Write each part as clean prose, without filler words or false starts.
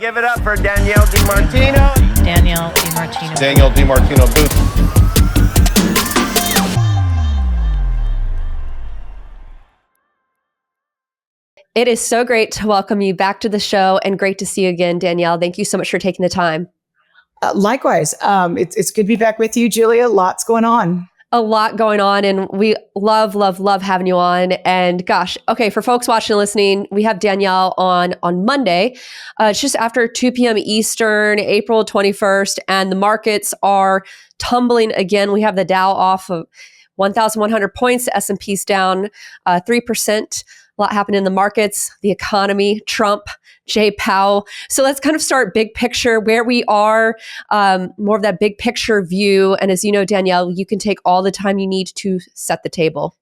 Give it up for Danielle DiMartino. Danielle DiMartino. Danielle DiMartino Booth. It is so great to welcome you back to the show and great to see you again, Danielle. Thank you so much for taking the time. Likewise. It's good to be back with you, Julia. Lots going on. A lot going on, and we love having you on. And gosh, okay, for folks watching and listening, we have Danielle on Monday. It's just after 2 p.m. Eastern, April 21st, and the markets are tumbling again. We have the Dow off of 1,100 points, the S&P's down 3%. A lot happened in the markets, the economy, Trump, Jay Powell. So let's kind of start big picture where we are, more of that big picture view. And as you know, Danielle, you can take all the time you need to set the table.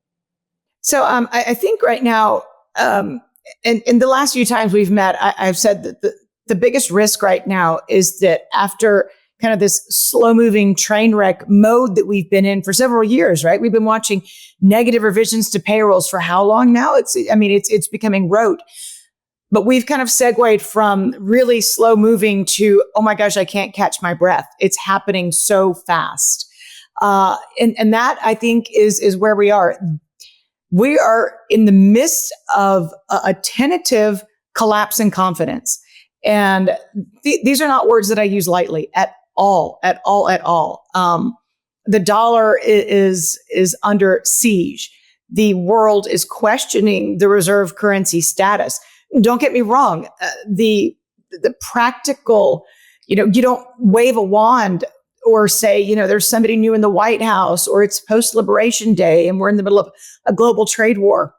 So I think right now, in the last few times we've met, I've said that the biggest risk right now is that after kind of this slow moving train wreck mode that we've been in for several years, right? We've been watching negative revisions to payrolls for how long now? It's becoming rote. But we've kind of segued from really slow moving to, oh my gosh, I can't catch my breath. It's happening so fast. And that I think is where we are. We are in the midst of a tentative collapse in confidence. And these are not words that I use lightly at all. The dollar is under siege. The world is questioning the reserve currency status. Don't get me wrong. The practical, you don't wave a wand or say, there's somebody new in the White House or it's post-Liberation Day and we're in the middle of a global trade war.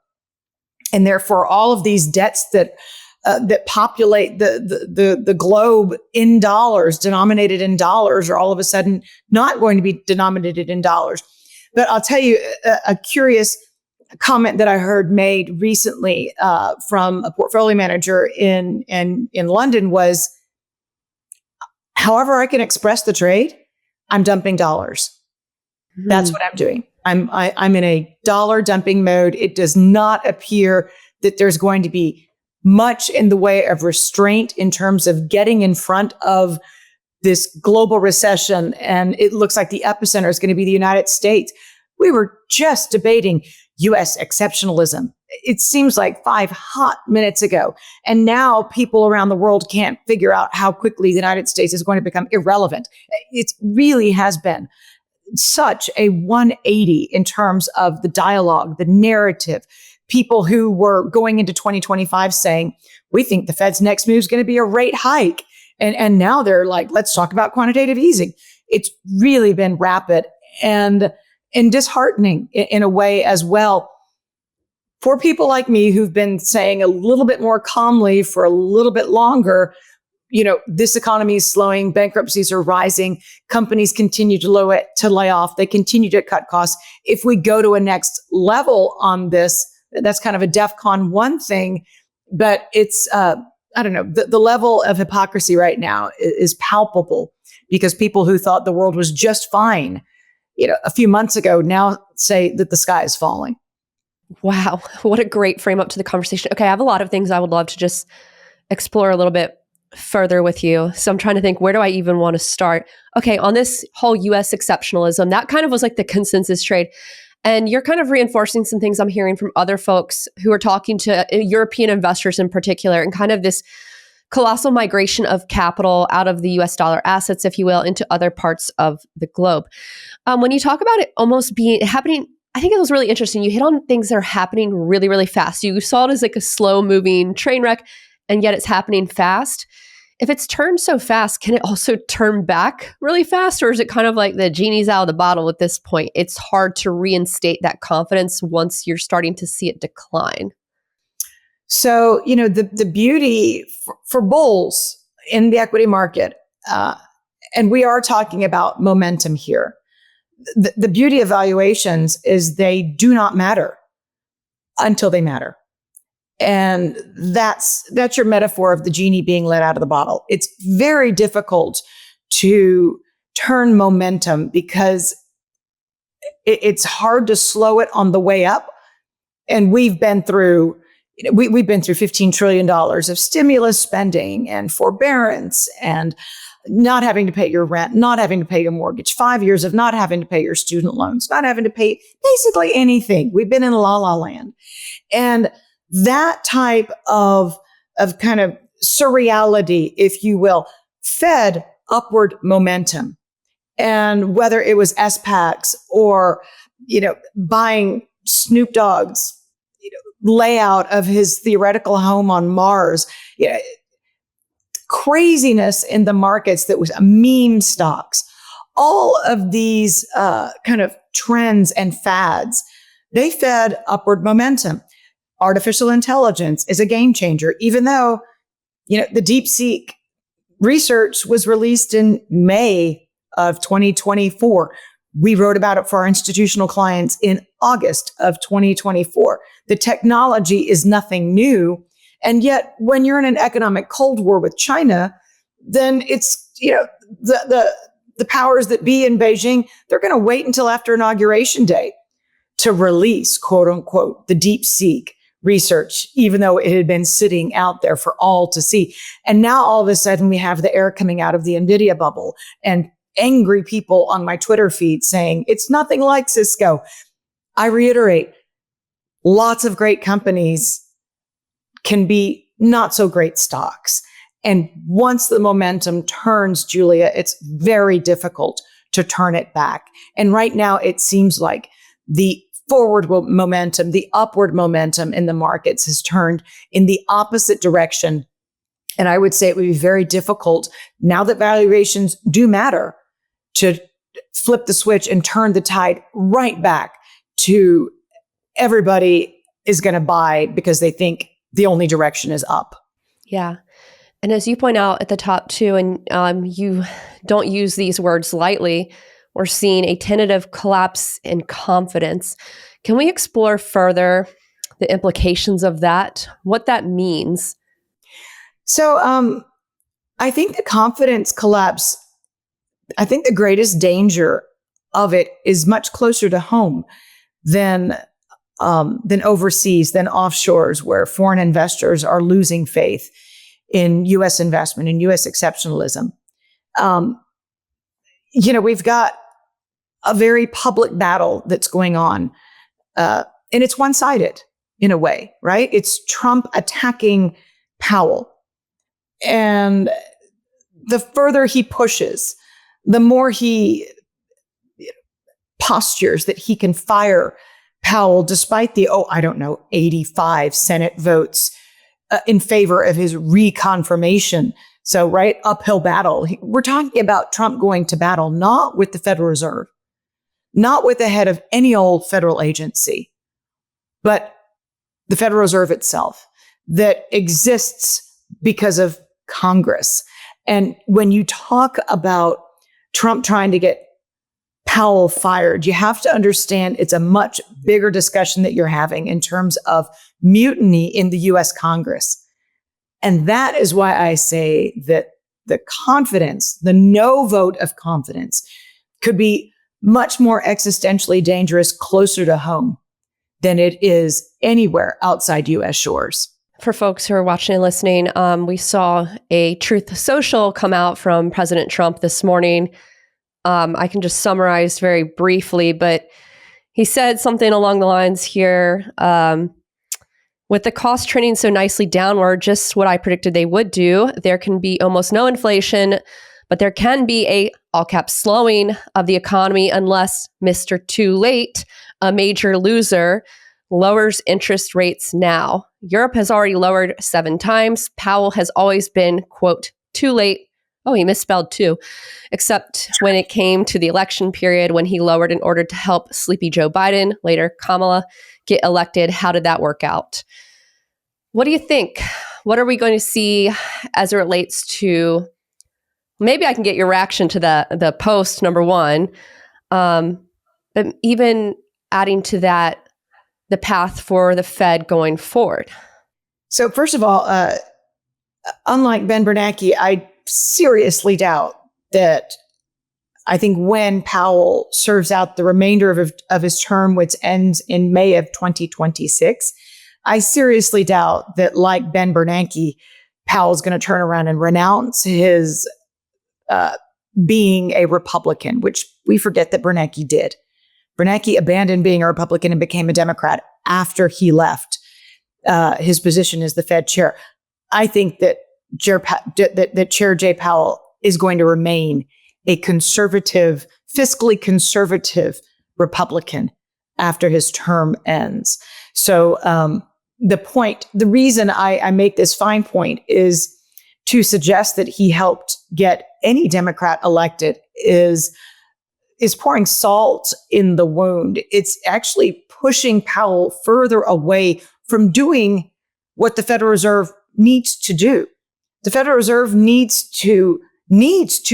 And therefore all of these debts that populate the globe in dollars, denominated in dollars, are all of a sudden not going to be denominated in dollars. But I'll tell you a curious comment that I heard made recently from a portfolio manager in London was, however I can express the trade, I'm dumping dollars. That's what I'm doing. I'm in a dollar dumping mode. It does not appear that there's going to be much in the way of restraint in terms of getting in front of this global recession. And it looks like the epicenter is going to be the United States. We were just debating U.S. exceptionalism. It seems like 5 hot minutes ago. And now people around the world can't figure out how quickly the United States is going to become irrelevant. It really has been such a 180 in terms of the dialogue, the narrative. People who were going into 2025 saying, we think the Fed's next move is going to be a rate hike. And now they're like, let's talk about quantitative easing. It's really been rapid and disheartening in a way as well. For people like me who've been saying a little bit more calmly for a little bit longer, this economy is slowing, bankruptcies are rising, companies continue to lay off, they continue to cut costs. If we go to a next level on this, that's kind of a DEFCON 1 thing, but it's, I don't know, the level of hypocrisy right now is palpable because people who thought the world was just fine, a few months ago now say that the sky is falling. Wow. What a great frame up to the conversation. Okay. I have a lot of things I would love to just explore a little bit further with you. So I'm trying to think, where do I even want to start? Okay. On this whole US exceptionalism, that kind of was like the consensus trade. And you're kind of reinforcing some things I'm hearing from other folks who are talking to European investors in particular, and kind of this colossal migration of capital out of the US dollar assets, if you will, into other parts of the globe. When you talk about it almost happening, I think it was really interesting. You hit on things that are happening really, really fast. You saw it as like a slow moving train wreck, and yet it's happening fast. If it's turned so fast, can it also turn back really fast? Or is it kind of like the genie's out of the bottle at this point? It's hard to reinstate that confidence once you're starting to see it decline. So, the beauty for bulls in the equity market, and we are talking about momentum here. The beauty of valuations is they do not matter until they matter. And that's your metaphor of the genie being let out of the bottle. It's very difficult to turn momentum because it's hard to slow it on the way up. And we've been through, we've been through $15 trillion of stimulus spending and forbearance and not having to pay your rent, not having to pay your mortgage, 5 years of not having to pay your student loans, not having to pay basically anything. We've been in la la land. And that type of kind of surreality, if you will, fed upward momentum. And whether it was SPACs or, buying Snoop Dogg's layout of his theoretical home on Mars, craziness in the markets that was meme stocks, all of these kind of trends and fads, they fed upward momentum. Artificial intelligence is a game changer, even though, the DeepSeek research was released in May of 2024. We wrote about it for our institutional clients in August of 2024. The technology is nothing new. And yet when you're in an economic cold war with China, then it's, the powers that be in Beijing, they're going to wait until after Inauguration Day to release, quote unquote, the DeepSeek research, even though it had been sitting out there for all to see. And now all of a sudden we have the air coming out of the NVIDIA bubble and angry people on my Twitter feed saying it's nothing like Cisco. I reiterate, lots of great companies can be not so great stocks. And once the momentum turns, Julia, it's very difficult to turn it back. And right now it seems like the forward momentum, the upward momentum in the markets has turned in the opposite direction. And I would say it would be very difficult now that valuations do matter to flip the switch and turn the tide right back to everybody is going to buy because they think the only direction is up. Yeah. And as you point out at the top too, and you don't use these words lightly, we're seeing a tentative collapse in confidence. Can we explore further the implications of that, what that means? So I think the confidence collapse, I think the greatest danger of it is much closer to home than overseas, than offshores, where foreign investors are losing faith in U.S. investment, in U.S. exceptionalism. We've got a very public battle that's going on, and it's one-sided in a way, right? It's Trump attacking Powell. And the further he pushes, the more he postures that he can fire Powell, despite the, 85 Senate votes in favor of his reconfirmation. So, right, uphill battle. We're talking about Trump going to battle, not with the Federal Reserve, not with the head of any old federal agency, but the Federal Reserve itself that exists because of Congress. And when you talk about Trump trying to get Powell fired, you have to understand it's a much bigger discussion that you're having in terms of mutiny in the US Congress. And that is why I say that the confidence, the no vote of confidence, could be much more existentially dangerous closer to home than it is anywhere outside US shores. For folks who are watching and listening, we saw a Truth Social come out from President Trump this morning. I can just summarize very briefly, but he said something along the lines here, with the cost trending so nicely downward, just what I predicted they would do, there can be almost no inflation, but there can be a all caps slowing of the economy unless Mr. Too Late, a major loser, lowers interest rates now. Europe has already lowered 7 times. Powell has always been, quote, too late. Oh, he misspelled too, except when it came to the election period when he lowered in order to help sleepy Joe Biden, later Kamala, get elected. How did that work out? What do you think? What are we going to see as it relates to, maybe I can get your reaction to the post, number one, but even adding to that, the path for the Fed going forward? So first of all, unlike Ben Bernanke, I seriously doubt that I think when Powell serves out the remainder of his term, which ends in May of 2026, I seriously doubt that, like Ben Bernanke, Powell's going to turn around and renounce his being a Republican, which we forget that Bernanke did. Bernanke abandoned being a Republican and became a Democrat after he left his position as the Fed chair. I think that Chair Jay Powell is going to remain a conservative, fiscally conservative Republican after his term ends. So the reason I make this fine point is to suggest that he helped get any Democrat elected is pouring salt in the wound. It's actually pushing Powell further away from doing what the Federal Reserve needs to do. The Federal Reserve needs to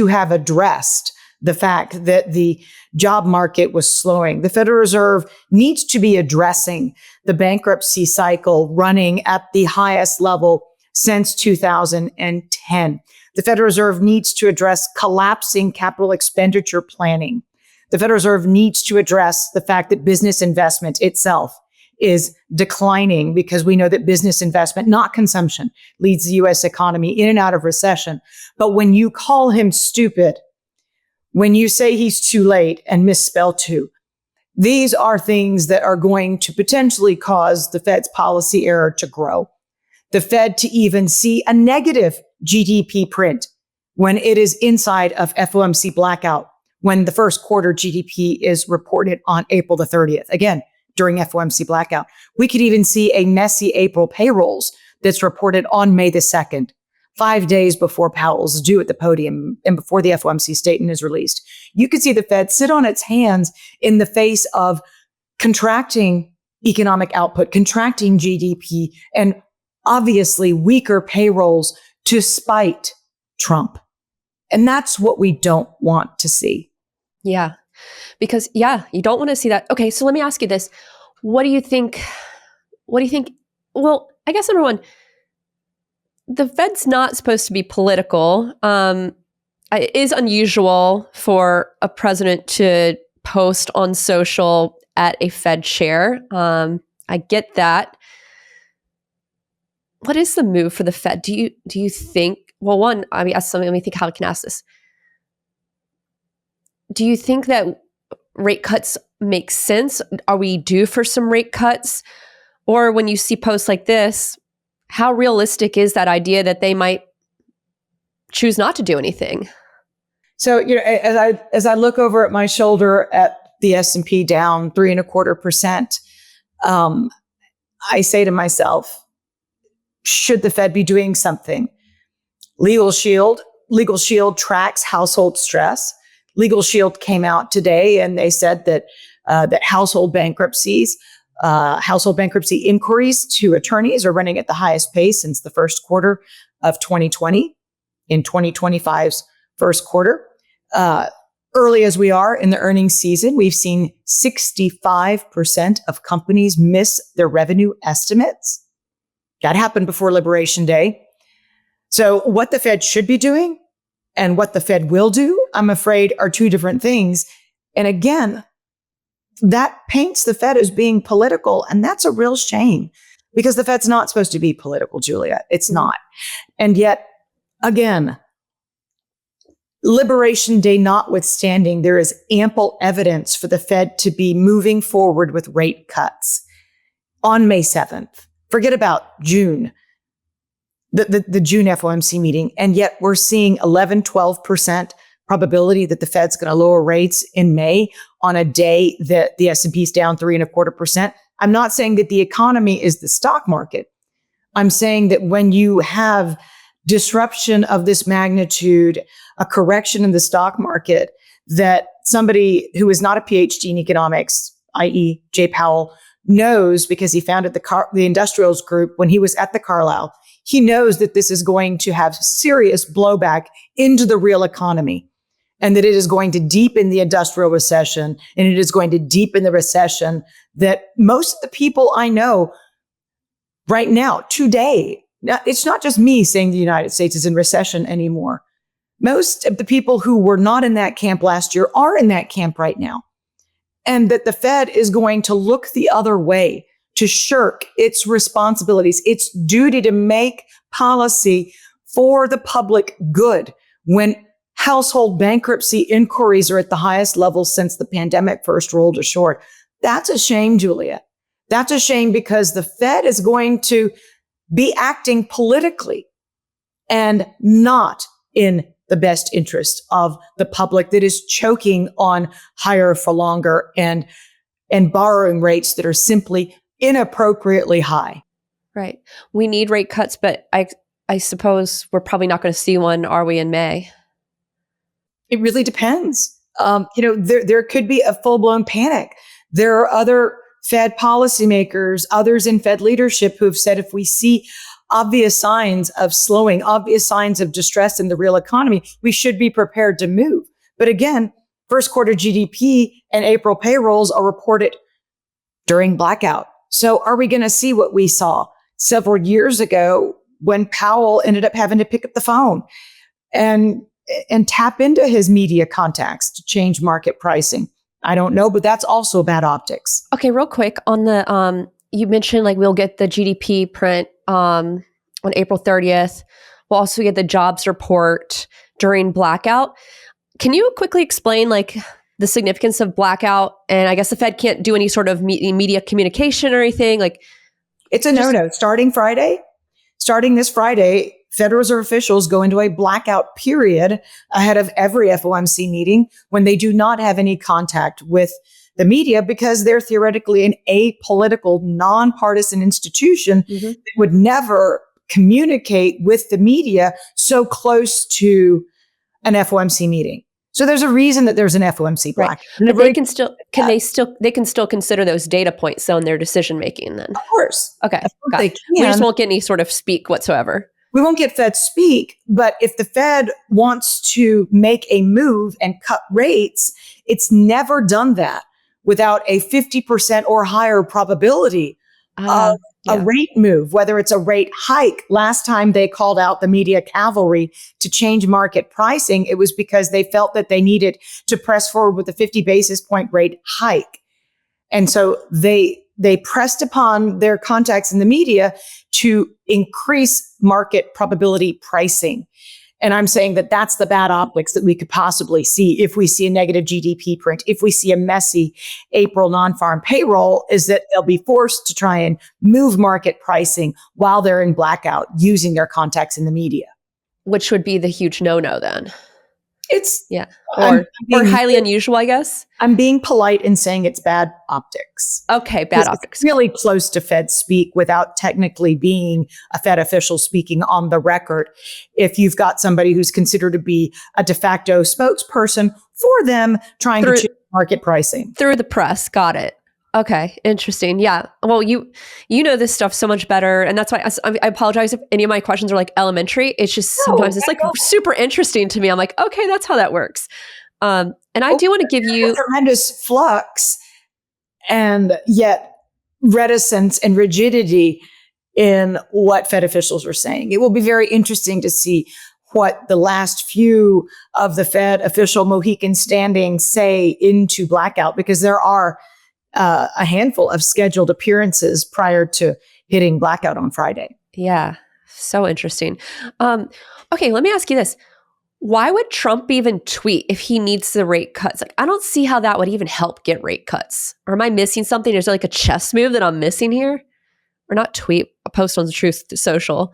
have addressed the fact that the job market was slowing. The Federal Reserve needs to be addressing the bankruptcy cycle running at the highest level since 2010. The Federal Reserve needs to address collapsing capital expenditure planning. The Federal Reserve needs to address the fact that business investment itself is declining, because we know that business investment, not consumption, leads the U.S. economy in and out of recession. But when you call him stupid, when you say he's too late and misspell too, these are things that are going to potentially cause the Fed's policy error to grow. The Fed to even see a negative GDP print when it is inside of FOMC blackout, when the first quarter GDP is reported on April the 30th. Again, during FOMC blackout. We could even see a messy April payrolls that's reported on May the 2nd, 5 days before Powell's due at the podium and before the FOMC statement is released. You could see the Fed sit on its hands in the face of contracting economic output, contracting GDP, and obviously weaker payrolls to spite Trump. And that's what we don't want to see. Yeah. Because, you don't want to see that. Okay, so let me ask you this. What do you think? Well, I guess number one, the Fed's not supposed to be political. It is unusual for a president to post on social at a Fed chair. I get that. What is the move for the Fed? Do you think, well, one, let me think how I can ask this. Do you think that rate cuts make sense? Are we due for some rate cuts? Or when you see posts like this, how realistic is that idea that they might choose not to do anything? So, as I look over at my shoulder at the S&P down 3.25%, I say to myself, should the Fed be doing something? Legal Shield tracks household stress. Legal Shield came out today and they said that household bankruptcy inquiries to attorneys are running at the highest pace since the first quarter of 2020. In 2025's first quarter, early as we are in the earnings season, we've seen 65% of companies miss their revenue estimates. That happened before Liberation Day. So what the Fed should be doing and what the Fed will do, I'm afraid, are two different things. And again, that paints the Fed as being political. And that's a real shame, because the Fed's not supposed to be political, Julia. It's not. And yet, again, Liberation Day notwithstanding, there is ample evidence for the Fed to be moving forward with rate cuts on May 7th. Forget about June, the June FOMC meeting. And yet we're seeing 11-12% probability that the Fed's going to lower rates in May on a day that the S&P is down 3.25%. I'm not saying that the economy is the stock market. I'm saying that when you have disruption of this magnitude, a correction in the stock market, that somebody who is not a PhD in economics, i.e. Jay Powell, knows, because he founded the industrials group when he was at the Carlyle. He knows that this is going to have serious blowback into the real economy, and that it is going to deepen the industrial recession, and it is going to deepen the recession that most of the people I know right now, today, it's not just me saying the United States is in recession anymore. Most of the people who were not in that camp last year are in that camp right now. And that the Fed is going to look the other way to shirk its responsibilities, its duty to make policy for the public good when household bankruptcy inquiries are at the highest level since the pandemic first rolled ashore. That's a shame, Julia. That's a shame because the Fed is going to be acting politically and not in the best interest of the public that is choking on higher for longer and borrowing rates that are simply inappropriately high. Right. We need rate cuts, but I suppose we're probably not going to see one, are we, in May? It really depends. There could be a full-blown panic. There are other Fed policymakers, others in Fed leadership who have said if we see obvious signs of slowing, obvious signs of distress in the real economy, we should be prepared to move. But again, first quarter GDP and April payrolls are reported during blackout. So are we going to see what we saw several years ago when Powell ended up having to pick up the phone and tap into his media contacts to change market pricing? I don't know, but that's also bad optics. Okay, real quick on the, you mentioned like we'll get the GDP print on April 30th. We'll also get the jobs report during blackout. Can you quickly explain like the significance of blackout? And I guess the Fed can't do any sort of media communication or anything. Like, it's a no-no. Starting this Friday, Federal Reserve officials go into a blackout period ahead of every FOMC meeting when they do not have any contact with the media because they're theoretically an apolitical, nonpartisan institution that would never communicate with the media so close to an FOMC meeting. So there's a reason that there's an FOMC blackout. Right. But they can still consider those data points though in their decision making then. Of course. Okay. Got it. We just won't get any sort of speak whatsoever. We won't get Fed speak, but if the Fed wants to make a move and cut rates, it's never done that without a 50% or higher probability of a rate move, whether it's a rate hike. Last time they called out the media cavalry to change market pricing, it was because they felt that they needed to press forward with a 50 basis point rate hike. And so they pressed upon their contacts in the media to increase market probability pricing. And I'm saying that that's the bad optics that we could possibly see if we see a negative GDP print, if we see a messy April non-farm payroll, is that they'll be forced to try and move market pricing while they're in blackout using their contacts in the media. Which would be the huge no-no then. It's or highly unusual, I guess. I'm being polite in saying it's bad optics. Okay, bad optics. It's really close to Fed speak without technically being a Fed official speaking on the record. If you've got somebody who's considered to be a de facto spokesperson for them trying to change market pricing. Through the press, got it. Okay, interesting. Yeah. Well, you know this stuff so much better, and that's why I apologize if any of my questions are like elementary. It's just sometimes it's like super interesting to me. I'm like, okay, that's how that works. And I do want to give you tremendous flux, and yet reticence and rigidity in what Fed officials are saying. It will be very interesting to see what the last few of the Fed official Mohicans standing say into blackout, because there are a handful of scheduled appearances prior to hitting blackout on Friday. Yeah. So interesting. Okay. Let me ask you this. Why would Trump even tweet if he needs the rate cuts? Like, I don't see how that would even help get rate cuts. Or am I missing something? Is there like a chess move that I'm missing here? Or not tweet, a post on the Truth Social.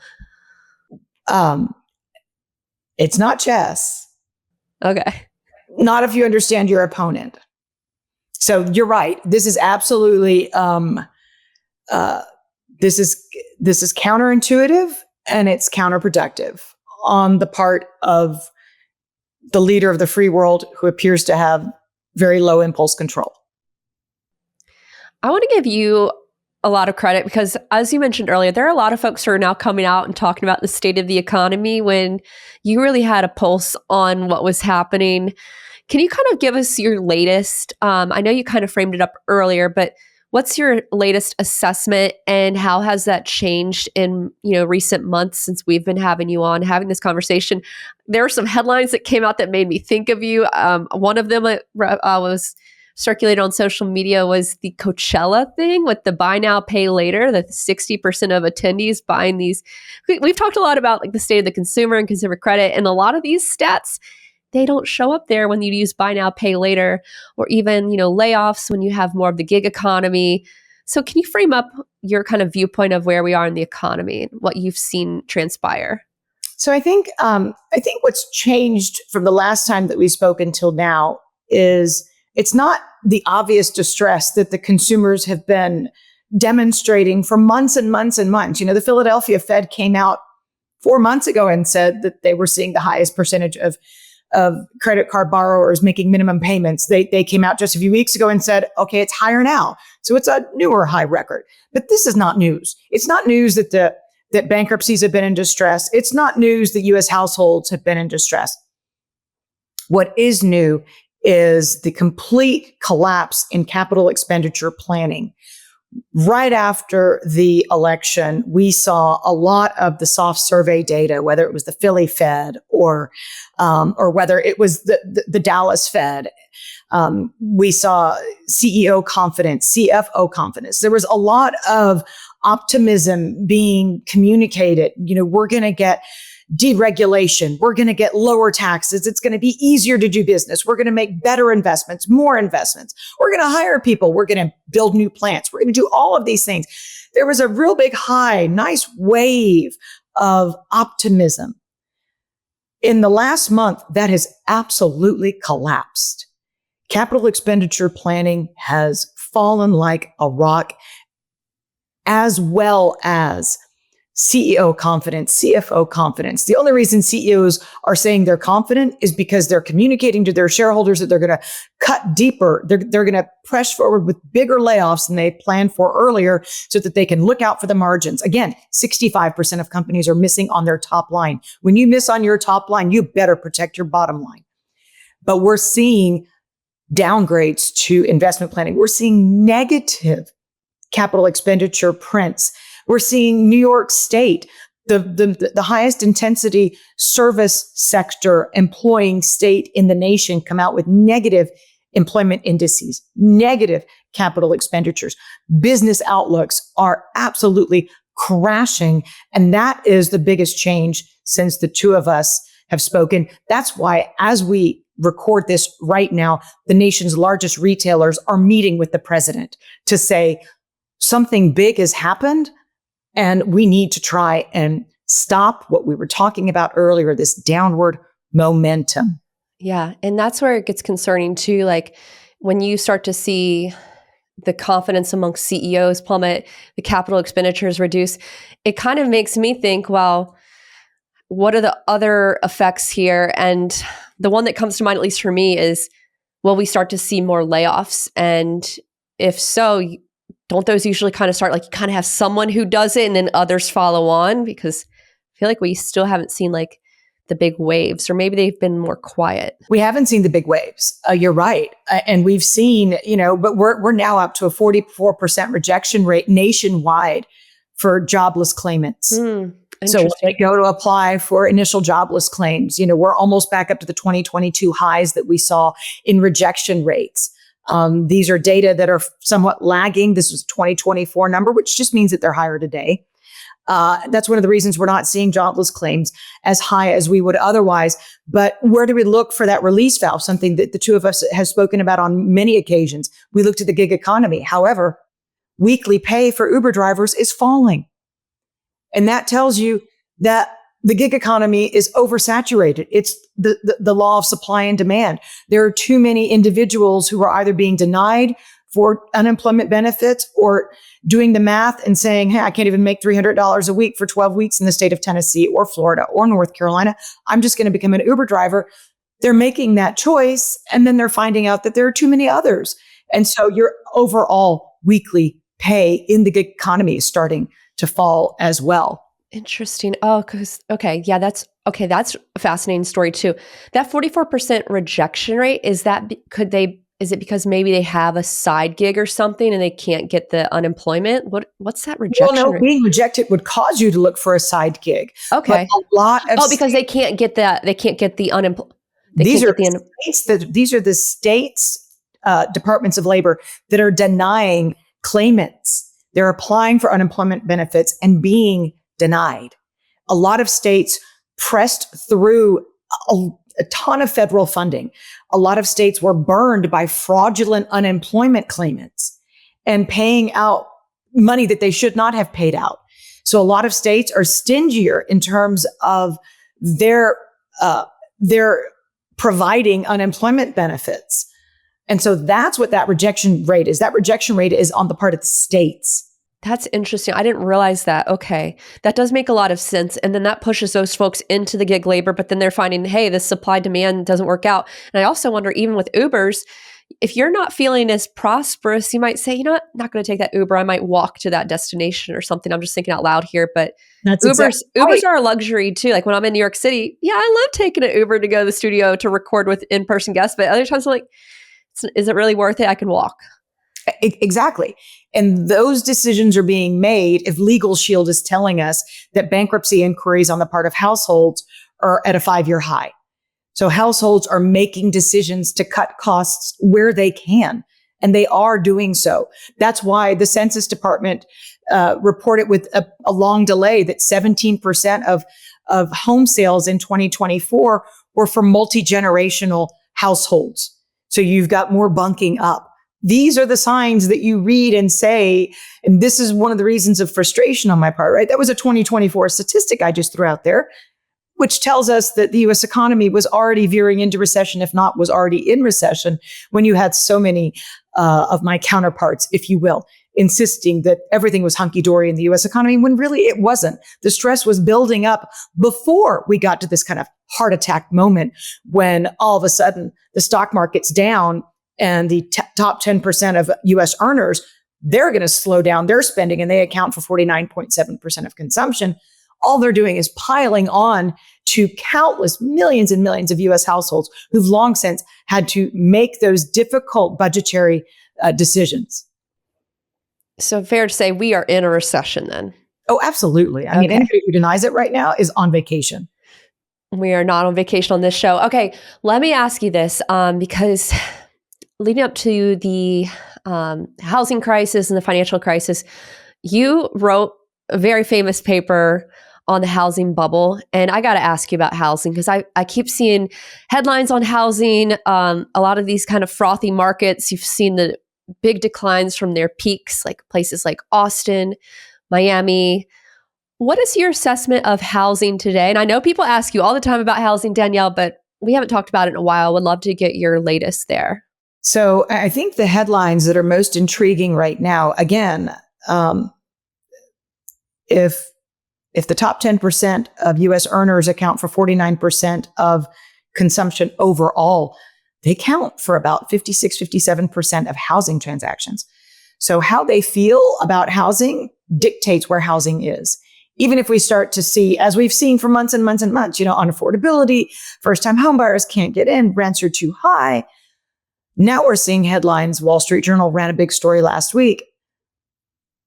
It's not chess. Okay. Not if you understand your opponent. So you're right. This is absolutely this is counterintuitive and it's counterproductive on the part of the leader of the free world who appears to have very low impulse control. I want to give you a lot of credit because, as you mentioned earlier, there are a lot of folks who are now coming out and talking about the state of the economy when you really had a pulse on what was happening. Can you kind of give us your latest? I know you kind of framed it up earlier, but what's your latest assessment and how has that changed in recent months since we've been having you on, having this conversation? There were some headlines that came out that made me think of you. One of them was circulated on social media was the Coachella thing with the buy now, pay later, that 60% of attendees buying these. We've talked a lot about like the state of the consumer and consumer credit, and a lot of these stats, they don't show up there when you use buy now, pay later, or even, layoffs when you have more of the gig economy. So can you frame up your kind of viewpoint of where we are in the economy and what you've seen transpire? So I think what's changed from the last time that we spoke until now is it's not the obvious distress that the consumers have been demonstrating for months and months and months. The Philadelphia Fed came out 4 months ago and said that they were seeing the highest percentage of credit card borrowers making minimum payments. They came out just a few weeks ago and said, okay, it's higher now. So it's a newer high record. But this is not news. It's not news that bankruptcies have been in distress. It's not news that U.S. households have been in distress. What is new is the complete collapse in capital expenditure planning. Right after the election, we saw a lot of the soft survey data, whether it was the Philly Fed or whether it was the Dallas Fed. We saw CEO confidence, CFO confidence. There was a lot of optimism being communicated. We're going to get deregulation. We're going to get lower taxes. It's going to be easier to do business. We're going to make better investments, more investments. We're going to hire people. We're going to build new plants. We're going to do all of these things. There was a real big high, nice wave of optimism. In the last month, that has absolutely collapsed. Capital expenditure planning has fallen like a rock, as well as CEO confidence, CFO confidence. The only reason CEOs are saying they're confident is because they're communicating to their shareholders that they're going to cut deeper. They're going to press forward with bigger layoffs than they planned for earlier so that they can look out for the margins. Again, 65% of companies are missing on their top line. When you miss on your top line, you better protect your bottom line. But we're seeing downgrades to investment planning. We're seeing negative capital expenditure prints. We're seeing New York State, the highest intensity service sector employing state in the nation, come out with negative employment indices, negative capital expenditures. Business outlooks are absolutely crashing. And that is the biggest change since the two of us have spoken. That's why, as we record this right now, the nation's largest retailers are meeting with the president to say something big has happened. And we need to try and stop what we were talking about earlier, this downward momentum. Yeah. And that's where it gets concerning too. Like when you start to see the confidence amongst CEOs plummet, the capital expenditures reduce, it kind of makes me think, well, what are the other effects here? And the one that comes to mind, at least for me, is, will we start to see more layoffs? And if so, don't those usually kind of start, like you kind of have someone who does it and then others follow on? Because I feel like we still haven't seen like the big waves, or maybe they've been more quiet. We haven't seen the big waves. You're right. And we've seen, but we're now up to a 44% rejection rate nationwide for jobless claimants. So when they go to apply for initial jobless claims, we're almost back up to the 2022 highs that we saw in rejection rates. These are data that are somewhat lagging. This was a 2024 number, which just means that they're higher today. That's one of the reasons we're not seeing jobless claims as high as we would otherwise. But where do we look for that release valve? Something that the two of us have spoken about on many occasions. We looked at the gig economy. However, weekly pay for Uber drivers is falling. And that tells you that the gig economy is oversaturated. It's the law of supply and demand. There are too many individuals who are either being denied for unemployment benefits or doing the math and saying, hey, I can't even make $300 a week for 12 weeks in the state of Tennessee or Florida or North Carolina. I'm just going to become an Uber driver. They're making that choice. And then they're finding out that there are too many others. And so your overall weekly pay in the gig economy is starting to fall as well. Interesting. Oh, that's a fascinating story too. That 44% rejection rate, is it because maybe they have a side gig or something and they can't get the unemployment? What's that rejection rate? Being rejected would cause you to look for a side gig. Okay. But a lot of because they can't get the unemployment. These are the states departments of labor that are denying claimants. They're applying for unemployment benefits and being denied. A lot of states pressed through a ton of federal funding. A lot of states were burned by fraudulent unemployment claimants and paying out money that they should not have paid out. So a lot of states are stingier in terms of their providing unemployment benefits. And so that's what that rejection rate is. That rejection rate is on the part of the states. That's interesting. I didn't realize that. Okay. That does make a lot of sense. And then that pushes those folks into the gig labor, but then they're finding, hey, this supply demand doesn't work out. And I also wonder, even with Ubers, if you're not feeling as prosperous, you might say, you know what, I'm not going to take that Uber. I might walk to that destination or something. I'm just thinking out loud here, but Ubers are a luxury too. Like when I'm in New York City, yeah, I love taking an Uber to go to the studio to record with in-person guests, but other times I'm like, is it really worth it? I can walk. Exactly. And those decisions are being made if Legal Shield is telling us that bankruptcy inquiries on the part of households are at a 5-year high. So households are making decisions to cut costs where they can, and they are doing so. That's why the Census Department reported with a long delay that 17% of home sales in 2024 were for multi-generational households. So you've got more bunking up. These are the signs that you read and say, and this is one of the reasons of frustration on my part, right? That was a 2024 statistic I just threw out there, which tells us that the U.S. economy was already veering into recession, if not was already in recession, when you had so many of my counterparts, if you will, insisting that everything was hunky-dory in the U.S. economy, when really it wasn't. The stress was building up before we got to this kind of heart attack moment when all of a sudden the stock market's down and the top 10% of U.S. earners, they're going to slow down their spending, and they account for 49.7% of consumption. All they're doing is piling on to countless millions and millions of U.S. households who've long since had to make those difficult budgetary decisions. So fair to say we are in a recession then? Oh, absolutely. I mean, anybody who denies it right now is on vacation. We are not on vacation on this show. Okay, let me ask you this, because leading up to the housing crisis and the financial crisis, you wrote a very famous paper on the housing bubble. And I got to ask you about housing because I keep seeing headlines on housing. A lot of these kind of frothy markets, you've seen the big declines from their peaks, like places like Austin, Miami. What is your assessment of housing today? And I know people ask you all the time about housing, Danielle, but we haven't talked about it in a while. Would love to get your latest there. So I think the headlines that are most intriguing right now, again, if the top 10% of U.S. earners account for 49% of consumption overall, they count for about 56, 57% of housing transactions. So how they feel about housing dictates where housing is. Even if we start to see, as we've seen for months and months and months, on affordability, first-time homebuyers can't get in, rents are too high. Now we're seeing headlines. Wall Street Journal ran a big story last week.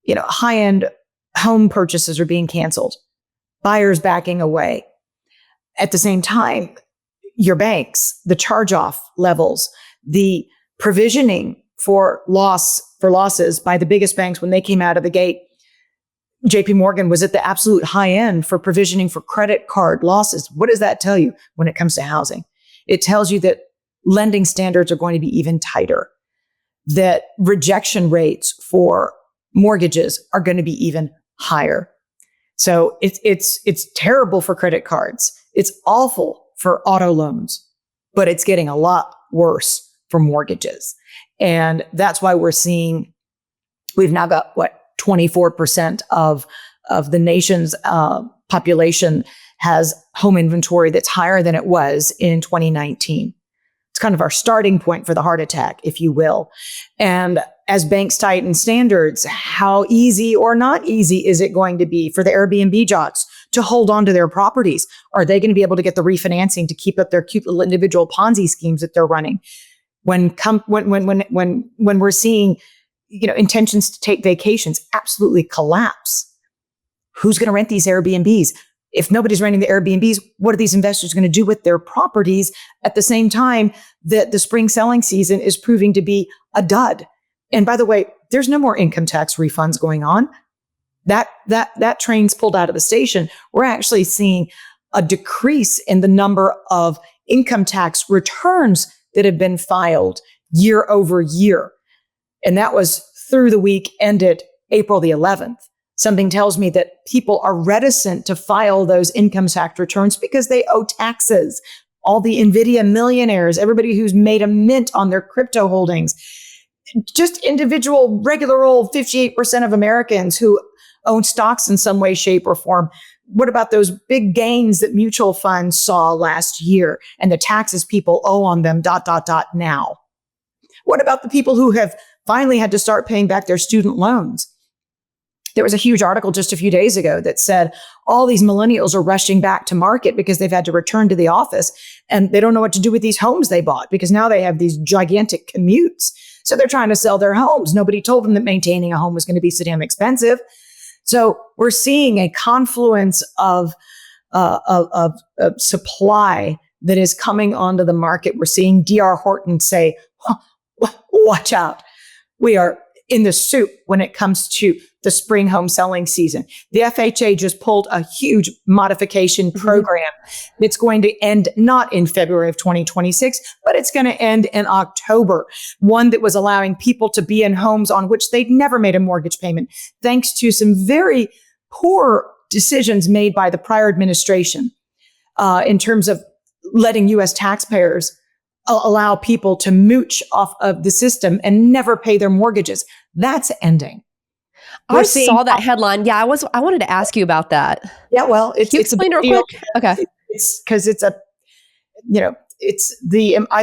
High-end home purchases are being canceled. Buyers backing away. At the same time, your banks, the charge-off levels, the provisioning for losses by the biggest banks when they came out of the gate. JP Morgan was at the absolute high end for provisioning for credit card losses. What does that tell you when it comes to housing? It tells you that lending standards are going to be even tighter, that rejection rates for mortgages are going to be even higher. So it's terrible for credit cards. It's awful for auto loans, but it's getting a lot worse for mortgages. And that's why we've now got 24% of the nation's population has home inventory that's higher than it was in 2019. It's kind of our starting point for the heart attack, if you will. And as banks tighten standards, how easy or not easy is it going to be for the Airbnb jocks to hold on to their properties? Are they going to be able to get the refinancing to keep up their cute little individual Ponzi schemes that they're running? When we're seeing, intentions to take vacations absolutely collapse, who's going to rent these Airbnbs? If nobody's renting the Airbnbs, what are these investors going to do with their properties at the same time that the spring selling season is proving to be a dud? And by the way, there's no more income tax refunds going on. That train's pulled out of the station. We're actually seeing a decrease in the number of income tax returns that have been filed year over year. And that was through the week ended April the 11th. Something tells me that people are reticent to file those income tax returns because they owe taxes. All the NVIDIA millionaires, everybody who's made a mint on their crypto holdings, just individual, regular old 58% of Americans who own stocks in some way, shape, or form. What about those big gains that mutual funds saw last year and the taxes people owe on them, now? What about the people who have finally had to start paying back their student loans? There was a huge article just a few days ago that said all these millennials are rushing back to market because they've had to return to the office and they don't know what to do with these homes they bought because now they have these gigantic commutes. So they're trying to sell their homes. Nobody told them that maintaining a home was going to be so damn expensive. So we're seeing a confluence of supply that is coming onto the market. We're seeing D.R. Horton say, watch out. We are in the soup when it comes to the spring home selling season. The FHA just pulled a huge modification program that's going to end not in February of 2026, but it's going to end in October. One that was allowing people to be in homes on which they'd never made a mortgage payment, thanks to some very poor decisions made by the prior administration in terms of letting U.S. taxpayers allow people to mooch off of the system and never pay their mortgages. That's ending. I saw that headline. Yeah, I wanted to ask you about that. Yeah, well, Can you explain it real quick? Okay. It's because it's I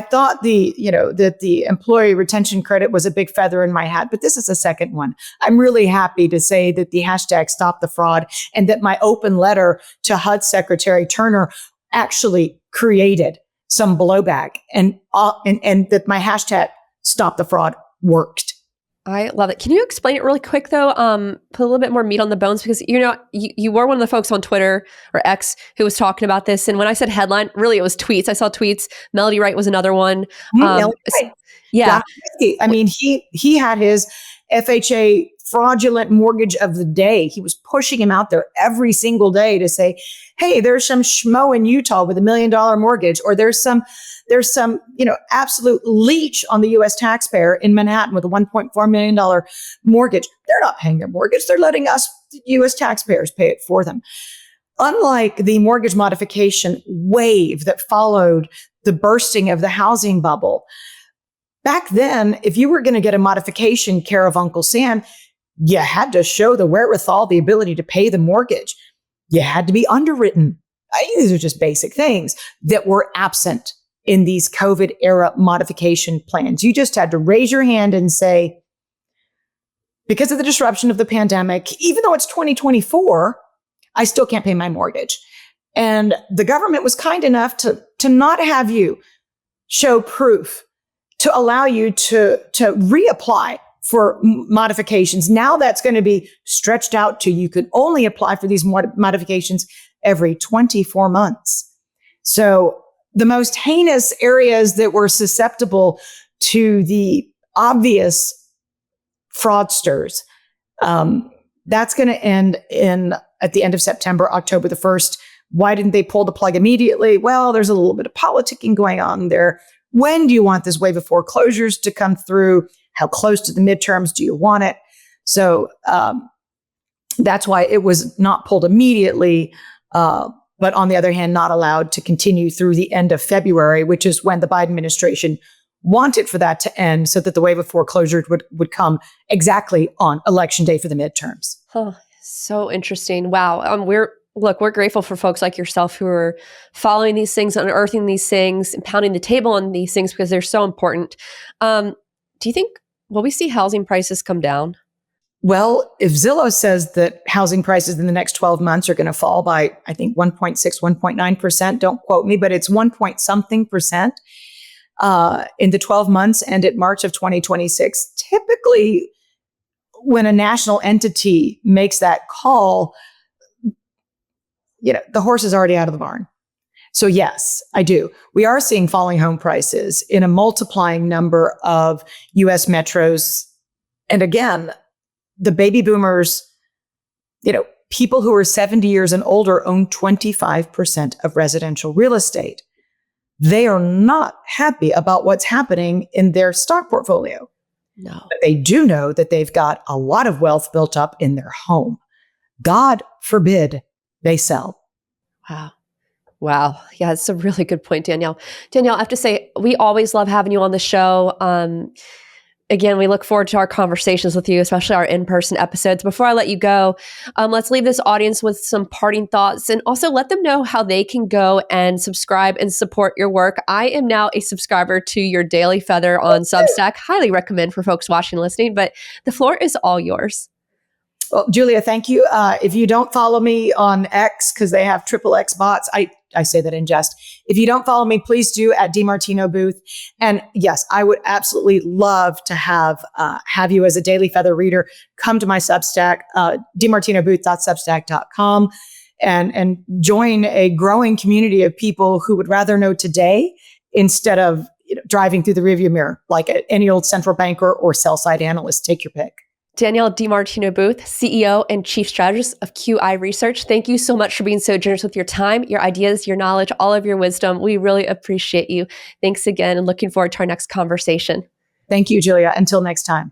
thought that the employee retention credit was a big feather in my hat, but this is a second one. I'm really happy to say that the hashtag Stop the Fraud and that my open letter to HUD Secretary Turner actually created some blowback and that my hashtag Stop the Fraud worked. I love it. Can you explain it really quick though? Put a little bit more meat on the bones because you were one of the folks on Twitter or X who was talking about this. And when I said headline, really it was tweets. I saw tweets. Melody Wright was another one. Yeah. I mean, he had his FHA fraudulent mortgage of the day. He was pushing him out there every single day to say, hey, there's some schmo in Utah with $1 million mortgage, or there's some absolute leech on the U.S. taxpayer in Manhattan with a $1.4 million mortgage. They're not paying their mortgage. They're letting us, U.S. taxpayers, pay it for them. Unlike the mortgage modification wave that followed the bursting of the housing bubble, back then, if you were going to get a modification care of Uncle Sam, you had to show the wherewithal, the ability to pay the mortgage. You had to be underwritten. These are just basic things that were absent in these COVID era modification plans. You just had to raise your hand and say, because of the disruption of the pandemic, even though it's 2024, I still can't pay my mortgage. And the government was kind enough to not have you show proof, to allow you to reapply for modifications. Now that's going to be stretched out to you could only apply for these modifications every 24 months. So the most heinous areas that were susceptible to the obvious fraudsters, that's going to end at the end of September, October the 1st. Why didn't they pull the plug immediately? Well, there's a little bit of politicking going on there. When do you want this wave of foreclosures to come through? How close to the midterms do you want it? So that's why it was not pulled immediately, but on the other hand, not allowed to continue through the end of February, which is when the Biden administration wanted for that to end so that the wave of foreclosures would come exactly on election day for the midterms. Oh, so interesting. Wow. We're grateful for folks like yourself who are following these things, unearthing these things, and pounding the table on these things because they're so important. Do you think, will we see housing prices come down? Well, if Zillow says that housing prices in the next 12 months are going to fall by, I think, 1.6, 1.9%, don't quote me, but it's 1.something% in the 12 months ended March of 2026. Typically, when a national entity makes that call, the horse is already out of the barn. So yes, I do. We are seeing falling home prices in a multiplying number of US metros. And again, the baby boomers, people who are 70 years and older own 25% of residential real estate. They are not happy about what's happening in their stock portfolio. No. But they do know that they've got a lot of wealth built up in their home. God forbid they sell. Wow. Yeah, it's a really good point, Danielle. Danielle, I have to say, we always love having you on the show. Again, we look forward to our conversations with you, especially our in-person episodes. Before I let you go, let's leave this audience with some parting thoughts and also let them know how they can go and subscribe and support your work. I am now a subscriber to your Daily Feather on Substack. Highly recommend for folks watching and listening, but the floor is all yours. Well, Julia, thank you. If you don't follow me on X, because they have XXX bots, I say that in jest. If you don't follow me, please do at DiMartino Booth. And yes, I would absolutely love to have you as a Daily Feather reader. Come to my Substack, DiMartinoBooth.substack.com, and join a growing community of people who would rather know today instead of driving through the rearview mirror like any old central banker or sell-side analyst. Take your pick. Danielle DiMartino Booth, CEO and Chief Strategist of QI Research. Thank you so much for being so generous with your time, your ideas, your knowledge, all of your wisdom. We really appreciate you. Thanks again, and looking forward to our next conversation. Thank you, Julia. Until next time.